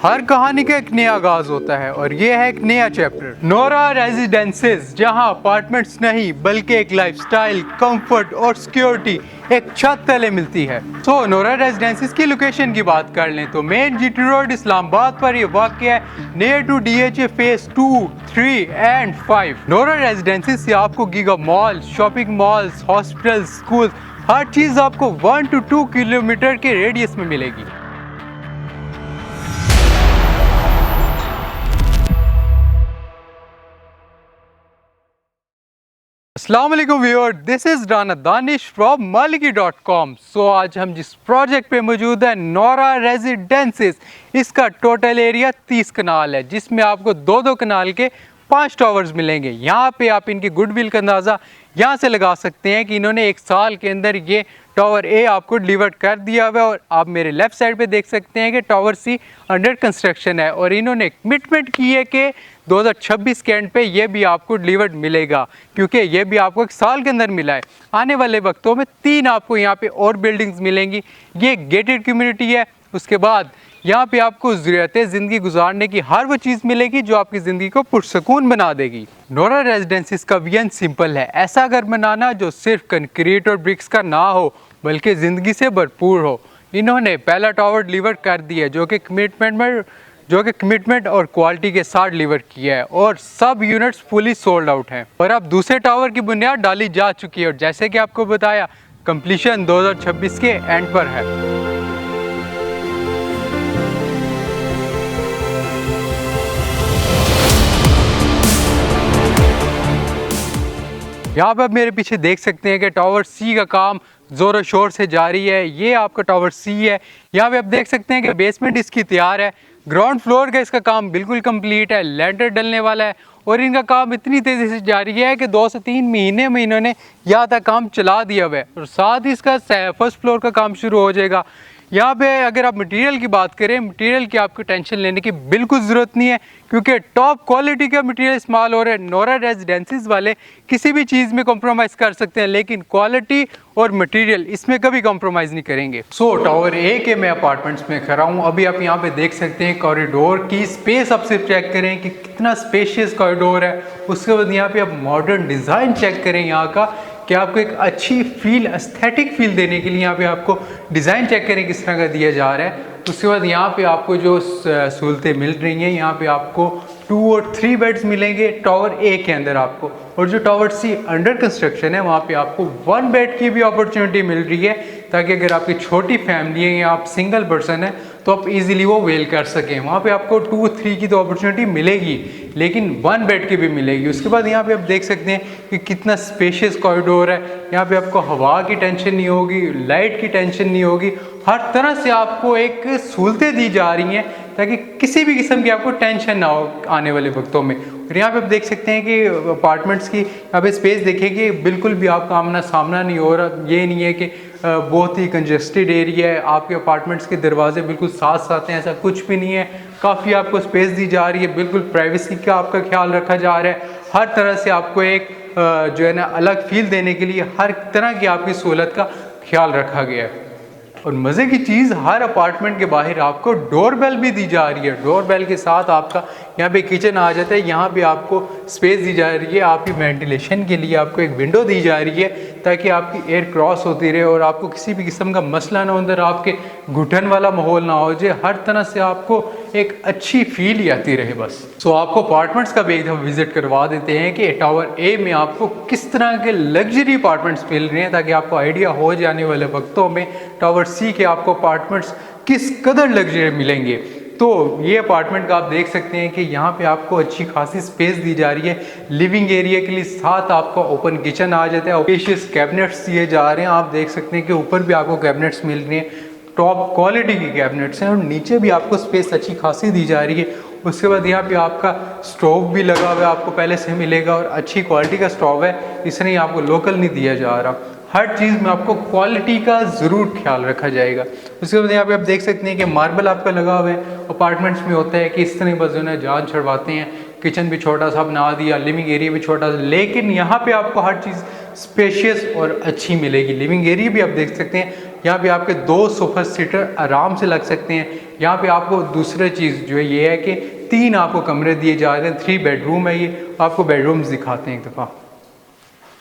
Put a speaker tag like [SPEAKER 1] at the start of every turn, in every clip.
[SPEAKER 1] हर कहानी का एक नया आगाज होता है और ये है एक नया चैप्टर नोरा रेजिडेंसेस, जहां अपार्टमेंट्स नहीं बल्कि एक लाइफस्टाइल, कंफर्ट और सिक्योरिटी एक छत तले मिलती है। तो नोरा रेजिडेंसेस की लोकेशन की बात कर लें तो मेन जीटी रोड इस्लामाबाद पर ये वाक़ है, near to DHA phase 2, 3 and 5। Nora residences से आपको giga mall, shopping malls, hospital, school, हर चीज़ आपको 1 to 2 किलोमीटर के रेडियस में मिलेगी। अस्सलाम वालेकुम viewer, this is Rana Danish from maliki.com। सो आज हम जिस प्रोजेक्ट पे मौजूद है नोरा रेजिडेंसेस, इसका टोटल एरिया 30 कनाल है, जिसमें आपको 2-2 कनाल के 5 टावर्स मिलेंगे। यहाँ पे आप इनकी गुडविल का अंदाज़ा यहाँ से लगा सकते हैं कि इन्होंने 1 साल के अंदर ये टावर ए आपको डिलीवर कर दिया हुआ है। और आप मेरे लेफ़्ट साइड पे देख सकते हैं कि टावर सी अंडर कंस्ट्रक्शन है और इन्होंने कमिटमेंट की है कि 2026 के एंड पे ये भी आपको डिलीवर्ड मिलेगा, क्योंकि ये भी आपको 1 साल के अंदर मिला है। आने वाले वक्तों में 3 आपको यहाँ पे और बिल्डिंग्स मिलेंगी। ये गेटेड कम्युनिटी है। उसके बाद यहाँ पे आपको ज़रूरत ज़िंदगी गुजारने की हर वो चीज़ मिलेगी जो आपकी ज़िंदगी को पुरसकून बना देगी। नोरा रेजिडेंसेस का विजन सिंपल है, ऐसा घर बनाना जो सिर्फ कंक्रीट और ब्रिक्स का ना हो बल्कि ज़िंदगी से भरपूर हो। इन्होंने पहला टावर डिलीवर कर दिया जो कि कमिटमेंट और क्वालिटी के साथ डिलीवर किया है और सब यूनिट्स फुली सोल्ड आउट हैं। और अब दूसरे टावर की बुनियाद डाली जा चुकी है और जैसे कि आपको बताया कंप्लीशन 2026 के एंड पर है। यहाँ पर आप मेरे पीछे देख सकते हैं कि टावर सी का काम ज़ोर शोर से जारी है। ये आपका टावर सी है। यहाँ पे आप देख सकते हैं कि बेसमेंट इसकी तैयार है। ग्राउंड फ्लोर का इसका काम बिल्कुल कंप्लीट है, लेंटर डलने वाला है और इनका काम इतनी तेज़ी से जारी है कि 2 से 3 महीने में इन्होंने यहाँ तक काम चला दिया हुआ है और साथ ही इसका फर्स्ट फ्लोर का काम शुरू हो जाएगा। यहाँ पे अगर आप मटेरियल की बात करें, मटेरियल की आपको टेंशन लेने की बिल्कुल ज़रूरत नहीं है, क्योंकि टॉप क्वालिटी का मटेरियल इस्तेमाल हो रहा है। नोरा रेजिडेंसेस वाले किसी भी चीज़ में कॉम्प्रोमाइज़ कर सकते हैं, लेकिन क्वालिटी और मटेरियल इसमें कभी कॉम्प्रोमाइज़ नहीं करेंगे। सो टावर ए के मैं अपार्टमेंट्स में खड़ा हूँ। अभी आप यहाँ पे देख सकते हैं कॉरिडोर की स्पेस। आप सिर्फ चेक करें कि कितना स्पेशियस कॉरिडोर है। उसके बाद यहाँ पे आप मॉडर्न डिज़ाइन चेक करें यहाँ का, कि आपको एक अच्छी फील, एस्थेटिक फील देने के लिए यहाँ पे आपको डिज़ाइन चेक करें किस तरह का दिया जा रहा है। उसके बाद यहाँ पे आपको जो सहूलतें मिल रही हैं, यहाँ पे आपको 2 और 3 बेड्स मिलेंगे टावर ए के अंदर आपको, और जो टावर सी अंडर कंस्ट्रक्शन है वहाँ पे आपको 1 बेड की भी अपॉर्चुनिटी मिल रही है, ताकि अगर आपकी छोटी फैमिली है या आप सिंगल पर्सन है तो आप इजीली वो वेल कर सकें। वहाँ पे आपको 2-3 की तो अपॉर्चुनिटी मिलेगी, लेकिन 1 बेड की भी मिलेगी। उसके बाद यहाँ पे आप देख सकते हैं कि कितना स्पेशियस कॉरिडोर है। यहाँ पे आपको हवा की टेंशन नहीं होगी, लाइट की टेंशन नहीं होगी। हर तरह से आपको एक सहूलतें दी जा रही हैं ताकि किसी भी किस्म की आपको टेंशन ना हो आने वाले वक्तों में। और यहाँ पे आप देख सकते हैं कि अपार्टमेंट्स की यहाँ पे स्पेस देखेंगे, बिल्कुल भी आपका आमना सामना नहीं हो रहा। ये नहीं है कि बहुत ही कंजेस्टेड एरिया है, आपके अपार्टमेंट्स के दरवाजे बिल्कुल साथ साथ हैं, ऐसा कुछ भी नहीं है। काफ़ी आपको स्पेस दी जा रही है, बिल्कुल प्राइवेसी का आपका ख्याल रखा जा रहा है। हर तरह से आपको एक जो है ना अलग फील देने के लिए हर तरह की आपकी सहूलत का ख्याल रखा गया है। और मज़े की चीज़, हर अपार्टमेंट के बाहर आपको डोरबेल भी दी जा रही है। डोरबेल के साथ आपका यहाँ पे किचन आ जाता है। यहाँ पे आपको स्पेस दी जा रही है, आपकी वेंटिलेशन के लिए आपको एक विंडो दी जा रही है ताकि आपकी एयर क्रॉस होती रहे और आपको किसी भी किस्म का मसला ना हो, अंदर आपके घुटन वाला माहौल ना हो जाए। हर तरह से आपको एक अच्छी फील ही आती रहे बस। सो आपको अपार्टमेंट्स का भी एक दफ़ा विजिट करवा देते हैं कि टावर ए में आपको किस तरह के लग्जरी अपार्टमेंट्स मिल रहे हैं, ताकि आपको आइडिया हो जाने वाले वक्तों में टावर सी के आपको अपार्टमेंट्स किस कदर लग्जरी मिलेंगे। तो ये अपार्टमेंट का आप देख सकते हैं कि यहाँ पे आपको अच्छी खासी स्पेस दी जा रही है लिविंग एरिया के लिए। साथ आपका ओपन किचन आ जाता है, स्पेशियस कैबिनेट्स दिए जा रहे हैं। आप देख सकते हैं कि ऊपर भी आपको कैबिनेट्स मिल रहे हैं, टॉप क्वालिटी की कैबिनेट्स हैं, और नीचे भी आपको स्पेस अच्छी खासी दी जा रही है। उसके बाद यहाँ पे आपका स्टोव भी लगा हुआ है, आपको पहले से मिलेगा और अच्छी क्वालिटी का स्टोव है, इसलिए आपको लोकल नहीं दिया जा रहा। हर चीज़ में आपको क्वालिटी का ज़रूर ख्याल रखा जाएगा। उसके बाद यहाँ पे आप देख सकते हैं कि मार्बल आपका लगा हुआ है। अपार्टमेंट्स में होता है कि इस तरह बस जो है जान छड़वाते हैं, किचन भी छोटा सा बना दिया, लिविंग एरिया भी छोटा सा, लेकिन यहाँ पे आपको हर चीज़ स्पेशियस और अच्छी मिलेगी। लिविंग एरिया भी आप देख सकते हैं, यहाँ पे आपके 2 सोफा सीटर आराम से लग सकते हैं। यहाँ पे आपको दूसरी चीज़ जो है ये है कि 3 आपको कमरे दिए जा रहे हैं, 3 बेडरूम है ये। आपको बेडरूम्स दिखाते हैं एक दफ़ा।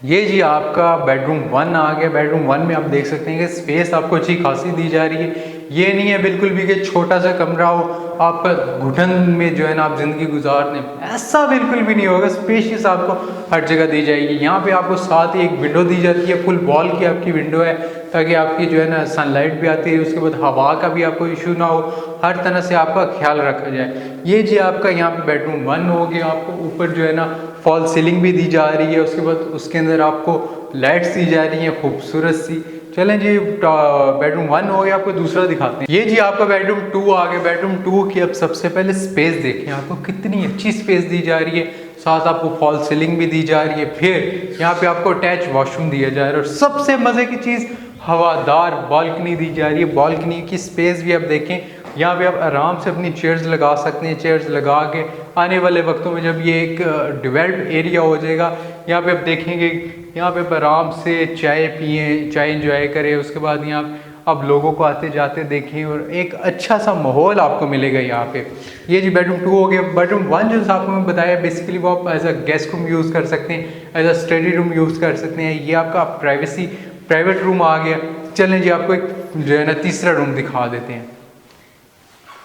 [SPEAKER 1] ये जी आपका बेडरूम 1 आ गया। बेडरूम 1 में आप देख सकते हैं कि स्पेस आपको अच्छी खासी दी जा रही है। ये नहीं है बिल्कुल भी कि छोटा सा कमरा हो, आपका घुटन में जो है ना आप ज़िंदगी गुजारते हैं, ऐसा बिल्कुल भी नहीं होगा। स्पेशियस आपको हर जगह दी जाएगी। यहाँ पे आपको साथ ही एक विंडो दी जाती है, फुल वॉल की आपकी विंडो है, ताकि आपकी जो है ना सनलाइट भी आती है, उसके बाद हवा का भी आपको इशू ना हो, हर तरह से आपका ख्याल रखा जाए। ये जी आपका यहाँ पे बेडरूम 1 हो गया। आपको ऊपर जो है ना फॉल सीलिंग भी दी जा रही है, उसके बाद उसके अंदर आपको लाइट्स दी जा रही हैं खूबसूरत सी। चलें जी, बेडरूम 1 हो गया, आपको दूसरा दिखाते हैं। ये जी आपका बेडरूम 2 आ गया। बेडरूम 2 की अब सबसे पहले स्पेस देखें, आपको कितनी अच्छी स्पेस दी जा रही है, साथ आपको फॉल सीलिंग भी दी जा रही है। फिर यहाँ पे आपको अटैच वॉशरूम दिया जा रहा है, और सबसे मज़े की चीज़ हवादार बालकनी दी जा रही है। बालकनी की स्पेस भी आप देखें, यहाँ पे आप आराम से अपनी चेयर्स लगा सकते हैं। चेयर्स लगा के आने वाले वक्तों में जब ये एक डेवलप्ड एरिया हो जाएगा, यहाँ पे आप देखेंगे, यहाँ पे आप आराम से चाय पिएँ, चाय इंजॉय करें। उसके बाद यहाँ आप लोगों को आते जाते देखें, और एक अच्छा सा माहौल आपको मिलेगा यहाँ पे। ये जी बेडरूम 2 हो गया। बेडरूम 1 जो आपको मैं बताया, बेसिकली वो आप as a guest room use कर सकते हैं, as a study room use कर सकते हैं। ये आपका प्राइवेट रूम आ गया। चलें जी, आपको एक जो है ना तीसरा रूम दिखा देते हैं।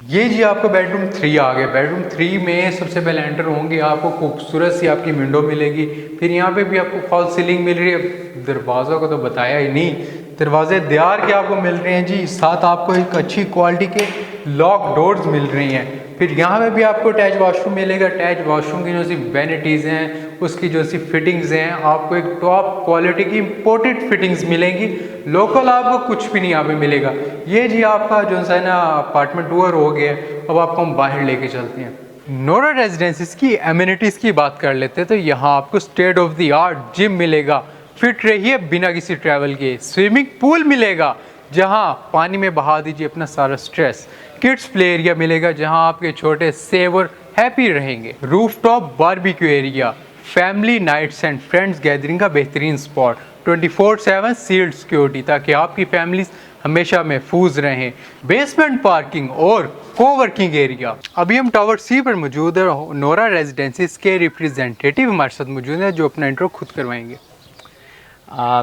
[SPEAKER 1] ये जी आपका बेडरूम 3 आ गया। बेडरूम 3 में सबसे पहले एंटर होंगे, आपको खूबसूरत सी आपकी विंडो मिलेगी। फिर यहाँ पे भी आपको फॉल सीलिंग मिल रही है। दरवाज़ों को तो बताया ही नहीं, दरवाजे दीवार के आपको मिल रहे हैं जी। साथ आपको एक अच्छी क्वालिटी के लॉक डोर्स मिल रही हैं। फिर यहाँ पे भी आपको अटैच वॉशरूम मिलेगा। अटैच वॉशरूम की जो सी वैनिटीज़ हैं, उसकी जो सी फिटिंग्स हैं, आपको एक टॉप क्वालिटी की इम्पोर्टेड फिटिंग्स मिलेंगी। लोकल आपको कुछ भी नहीं यहाँ पे मिलेगा। ये जी आपका जो है ना अपार्टमेंट टूर हो गया। अब आपको हम बाहर लेके चलते हैं। नोरा रेजिडेंसीज की एमिनिटीज़ की बात कर लेते हैं, तो यहाँ आपको state of the art gym मिलेगा, फिट रहिए बिना किसी ट्रैवल के। स्विमिंग पूल मिलेगा, जहाँ पानी में बहा दीजिए अपना सारा स्ट्रेस। किड्स प्ले एरिया मिलेगा, जहाँ आपके छोटे सेव और हैप्पी रहेंगे। Rooftop barbecue area, family nights and friends gathering का बेहतरीन स्पॉट। 24/7 सील्ड सिक्योरिटी, ताकि आपकी फैमिलीज हमेशा महफूज रहें। बेसमेंट पार्किंग और कोवर्किंग एरिया। अभी हम टावर सी पर मौजूद है। नोरा रेजिडेंसीज के रिप्रेजेंटेटिव हमारे साथ मौजूद हैं, जो अपना इंट्रो खुद करवाएंगे।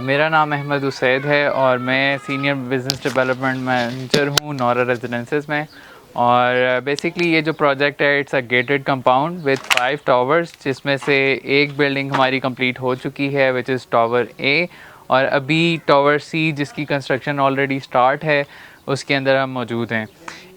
[SPEAKER 2] मेरा नाम अहमद उसैद है और मैं सीनियर बिज़नेस डेवलपमेंट मैनेजर हूँ नोरा रेजिडेंसेस में। और बेसिकली ये जो प्रोजेक्ट है, it's a gated compound with 5 towers, जिसमें से एक बिल्डिंग हमारी कंप्लीट हो चुकी है, विच इज़ टावर ए, और अभी टावर सी जिसकी कंस्ट्रक्शन ऑलरेडी स्टार्ट है, उसके अंदर हम मौजूद हैं।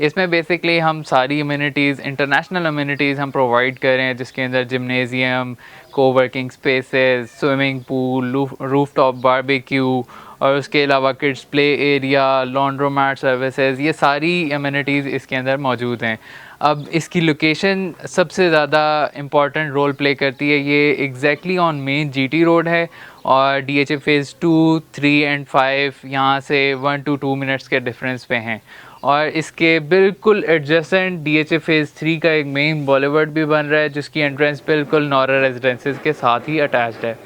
[SPEAKER 2] इसमें बेसिकली हम सारी अम्यूनिटीज़, इंटरनेशनल अम्यूनिटीज़ हम प्रोवाइड कर रहे हैं, जिसके अंदर gymnasium, coworking spaces, swimming pool, rooftop barbecue, और उसके अलावा kids play area, laundromat services, ये सारी अम्यूनिटीज़ इसके अंदर मौजूद हैं। अब इसकी लोकेशन सबसे ज़्यादा इम्पॉर्टेंट रोल प्ले करती है। ये exactly on main GT road है, और DHA फ़ेज़ 2, 3 एंड 5 यहाँ से 1 to 2 मिनट्स के डिफरेंस पे हैं। और इसके बिल्कुल एडजेसेंट DHA फ़ेज़ 3 का एक मेन बॉलीवुड भी बन रहा है, जिसकी एंट्रेंस बिल्कुल नोरा रेजिडेंसेस के साथ ही अटैच्ड है।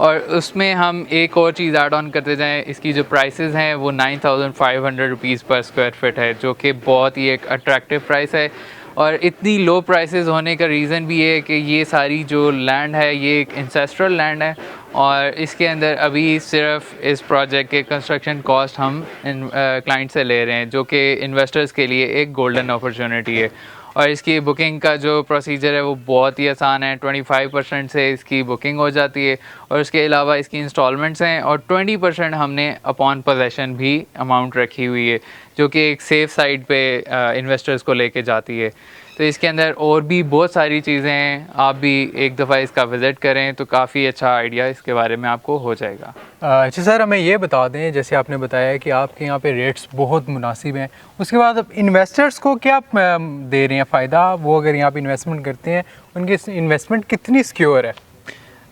[SPEAKER 2] और उसमें हम एक और चीज़ ऐड ऑन करते जाएँ, इसकी जो प्राइसेस हैं वो 9,500 रुपीज़ पर स्क्वायर फिट है, जो कि बहुत ही एक अट्रैक्टिव प्राइस है। और इतनी लो प्राइसेस होने का रीज़न भी ये है कि ये सारी जो लैंड है, ये एक इंसेस्ट्रल लैंड है, और इसके अंदर अभी सिर्फ इस प्रोजेक्ट के कंस्ट्रक्शन कॉस्ट हम क्लाइंट से ले रहे हैं, जो कि इन्वेस्टर्स के लिए एक गोल्डन अपॉर्चुनिटी है। और इसकी बुकिंग का जो प्रोसीजर है वो बहुत ही आसान है। 25% से इसकी बुकिंग हो जाती है, और उसके अलावा इसकी इंस्टॉलमेंट्स हैं, और 20% हमने अपॉन पोजेसन भी अमाउंट रखी हुई है, जो कि एक सेफ़ साइड पे इन्वेस्टर्स को लेके जाती है। तो इसके अंदर और भी बहुत सारी चीज़ें हैं, आप भी एक दफ़ा इसका विज़िट करें तो काफ़ी अच्छा आइडिया इसके बारे में आपको हो जाएगा।
[SPEAKER 1] अच्छा सर, हमें ये बता दें, जैसे आपने बताया कि आपके यहाँ पे रेट्स बहुत मुनासिब हैं, उसके बाद अब इन्वेस्टर्स को क्या दे रहे हैं फ़ायदा? वो अगर यहाँ पे इन्वेस्टमेंट करते हैं, उनकी इन्वेस्टमेंट कितनी सिक्योर है?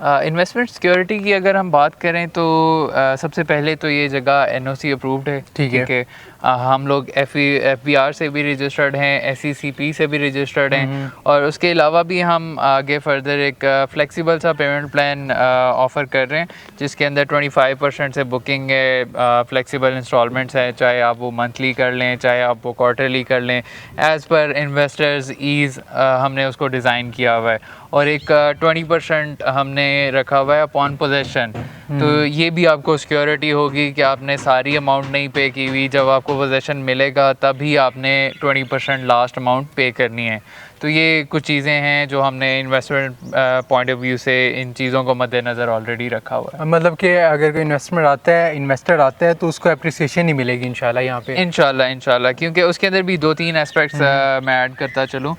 [SPEAKER 2] इन्वेस्टमेंट सिक्योरिटी की अगर हम बात करें तो सबसे पहले तो ये जगह NOC अप्रूव्ड है,
[SPEAKER 1] ठीक है।
[SPEAKER 2] हम लोग FBR से भी रजिस्टर्ड हैं, SECP से भी रजिस्टर्ड हैं, और उसके अलावा भी हम आगे फर्दर एक फ्लेक्सिबल सा पेमेंट प्लान ऑफ़र कर रहे हैं, जिसके अंदर 25% से बुकिंग है, फ्लेक्सिबल इंस्टॉलमेंट्स है, चाहे आप वो मंथली कर लें, चाहे आप वो क्वार्टरली कर लें, एज़ पर इन्वेस्टर्स ईज़ हमने उसको डिज़ाइन किया हुआ है। और एक 20% हमने रखा हुआ है अपॉन पोजेशन, तो ये भी आपको सिक्योरिटी होगी कि आपने सारी अमाउंट नहीं पे की हुई, जब आपको पोजेशन मिलेगा तभी आपने 20% लास्ट अमाउंट पे करनी है। तो ये कुछ चीज़ें हैं जो हमने इन्वेस्टमेंट पॉइंट ऑफ व्यू से इन चीज़ों को मद्देनज़र ऑलरेडी रखा हुआ है।
[SPEAKER 1] मतलब कि अगर कोई इन्वेस्टर आता है तो उसको अप्रिसिएशन ही मिलेगी इंशाल्लाह यहाँ पे।
[SPEAKER 2] इंशाल्लाह, क्योंकि उसके अंदर भी 2-3 एस्पेक्ट्स मैं ऐड करता चलूँ।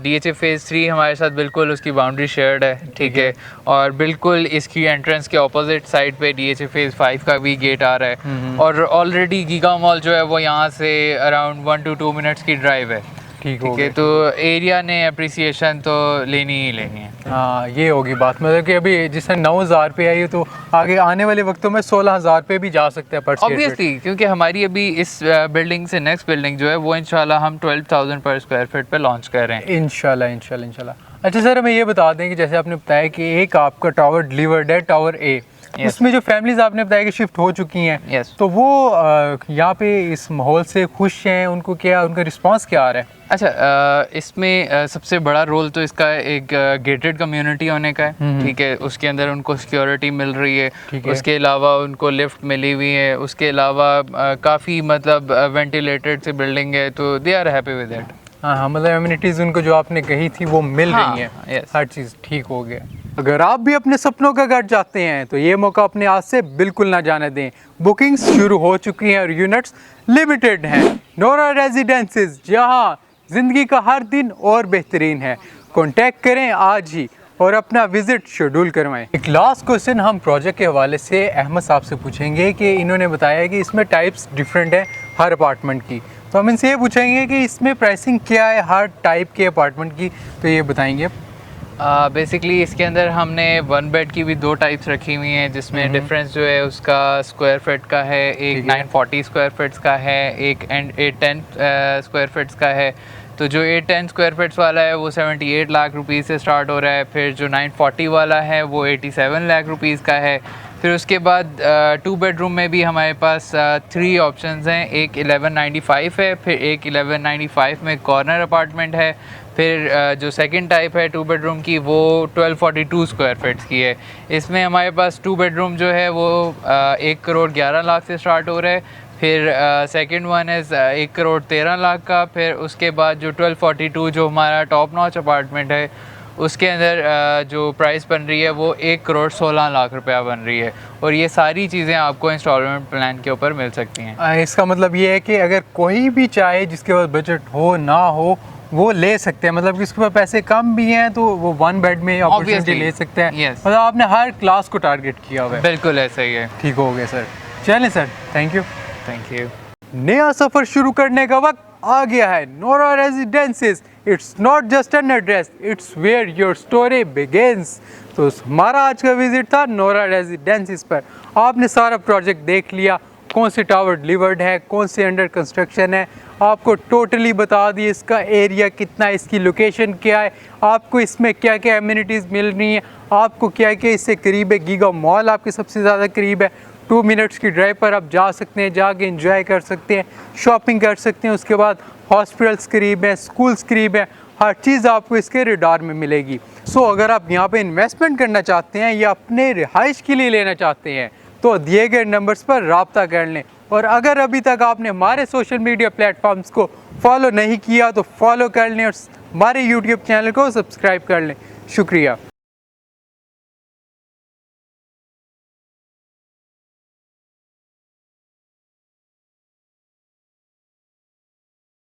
[SPEAKER 2] DHA फेज़ 3 हमारे साथ बिल्कुल उसकी बाउंड्री शेयर्ड है, ठीक है, और बिल्कुल इसकी एंट्रेंस के ऑपोजिट साइड पे DHA फेज़ 5 का भी गेट आ रहा है, और ऑलरेडी गीगा मॉल जो है वो यहाँ से अराउंड 1 to 2 मिनट्स की ड्राइव है। ठीक है, तो एरिया ने अप्रिसिएशन तो लेनी ही लेनी है।
[SPEAKER 1] हाँ, ये होगी बात। मतलब कि अभी जिसने 9,000 पे आई तो आगे आने वाले वक्तों में 16,000 पे भी जा सकते हैं पर स्क्वायर फीट।
[SPEAKER 2] ऑब्वियसली, क्योंकि हमारी अभी इस बिल्डिंग से नेक्स्ट बिल्डिंग जो है वो इंशाल्लाह हम 12,000 पर स्क्वायर फीट पे लॉन्च कर रहे हैं
[SPEAKER 1] इंशाल्लाह। अच्छा सर, हमें ये बता दें कि जैसे आपने बताया कि एक आपका टावर डिलीवर्ड है, टावर A, उसमें जो फैमिलीज आपने बताया कि शिफ्ट हो चुकी हैं, तो वो यहाँ पे इस माहौल से खुश हैं, उनको क्या, उनका रिस्पांस क्या आ रहा है?
[SPEAKER 2] अच्छा, इसमें सबसे बड़ा रोल तो इसका एक गेटेड कम्युनिटी होने का है, ठीक है, उसके अंदर उनको सिक्योरिटी मिल रही है, उसके अलावा उनको लिफ्ट मिली हुई है, उसके अलावा काफ़ी मतलब वेंटिलेटेड सी बिल्डिंग है, तो they are happy with it.
[SPEAKER 1] हाँ, मतलब एमिनिटीज़ उनको जो आपने कही थी वो मिल रही हैं, हर चीज़ ठीक हो गया। अगर आप भी अपने सपनों का घर चाहते हैं तो ये मौका अपने हाथ से बिल्कुल ना जाने दें। बुकिंग्स शुरू हो चुकी हैं और यूनिट्स लिमिटेड हैं। नोरा रेजिडेंसेस, जहां ज़िंदगी का हर दिन और बेहतरीन है। कॉन्टैक्ट करें आज ही और अपना विजिट शेड्यूल करवाएं। एक लास्ट क्वेश्चन हम प्रोजेक्ट के हवाले से अहमद साहब से पूछेंगे कि इन्होंने बताया कि इसमें टाइप्स डिफरेंट है हर अपार्टमेंट की, तो हम इनसे ये पूछेंगे कि इसमें प्राइसिंग क्या है हर टाइप के अपार्टमेंट की, तो ये बताएंगे।
[SPEAKER 2] बेसिकली इसके अंदर हमने 1 बेड की भी 2 टाइप्स रखी हुई हैं, जिसमें डिफरेंस जो है उसका स्क्वायर फीट का है, एक 940 स्क्वायर फीट्स का है, एक 810 स्क्वायर फीट्स का है। तो जो 810 स्क्वायर फीट्स वाला है वो 78 लाख रुपीज़ से स्टार्ट हो रहा है, फिर जो 940 वाला है वो 87 लाख रुपीज़ का है। फिर उसके बाद 2 बेडरूम में भी हमारे पास 3 ऑप्शंस हैं, एक 1195 है, फिर एक 1195 में कॉर्नर अपार्टमेंट है, फिर जो सेकंड टाइप है 2 बेडरूम की वो 1242 स्क्वायर फीट्स की है। इसमें हमारे पास 2 बेडरूम जो है वो 1 करोड़ 11 लाख से स्टार्ट हो रहा है, फिर second one is 1 crore 13 lakh का, फिर उसके बाद जो 1242 जो हमारा टॉप नॉच अपार्टमेंट है उसके अंदर जो प्राइस बन रही है वो 1 करोड़ 16 लाख रुपया बन रही है, और ये सारी चीज़ें आपको इंस्टॉलमेंट प्लान के ऊपर मिल सकती हैं।
[SPEAKER 1] इसका मतलब ये है कि अगर कोई भी चाहे जिसके पास बजट हो ना हो वो ले सकते हैं, मतलब कि उसके पास पैसे कम भी हैं तो वो 1 बेड में अपॉर्चुनिटी ले सकते हैं।
[SPEAKER 2] yes.
[SPEAKER 1] मतलब आपने हर क्लास को टारगेट किया हुआ है।
[SPEAKER 2] बिल्कुल ऐसा ही है।
[SPEAKER 1] ठीक हो गया सर, चलें sir, thank you.
[SPEAKER 2] Thank you.
[SPEAKER 1] नया सफ़र शुरू करने का वक्त आ गया है। Nora residences, it's not just an address, it's where your story begins. तो हमारा आज का विजिट था नोरा रेजिडेंसेस पर। आपने सारा प्रोजेक्ट देख लिया, कौन से टावर डिलीवर्ड है, कौन से अंडर कंस्ट्रक्शन है, आपको टोटली बता दी इसका एरिया कितना है, इसकी लोकेशन क्या है, आपको इसमें क्या क्या एमिनिटीज़ मिल रही हैं, आपको क्या क्या इससे करीब है। गीगा मॉल आपके सबसे ज़्यादा करीब है, 2 मिनट्स की ड्राइव पर आप जा सकते हैं, जाके एंजॉय कर सकते हैं, शॉपिंग कर सकते हैं। उसके बाद हॉस्पिटल्स करीब हैं, स्कूल्स करीब हैं, हर चीज़ आपको इसके रेडार में मिलेगी। सो अगर आप यहाँ पे इन्वेस्टमेंट करना चाहते हैं या अपने रिहाइश के लिए लेना चाहते हैं तो दिए गए नंबर्स पर रब्ता कर लें। और अगर अभी तक आपने हमारे सोशल मीडिया प्लेटफॉर्म्स को फॉलो नहीं किया तो फॉलो कर लें और हमारे यूट्यूब चैनल को सब्सक्राइब कर लें। शुक्रिया।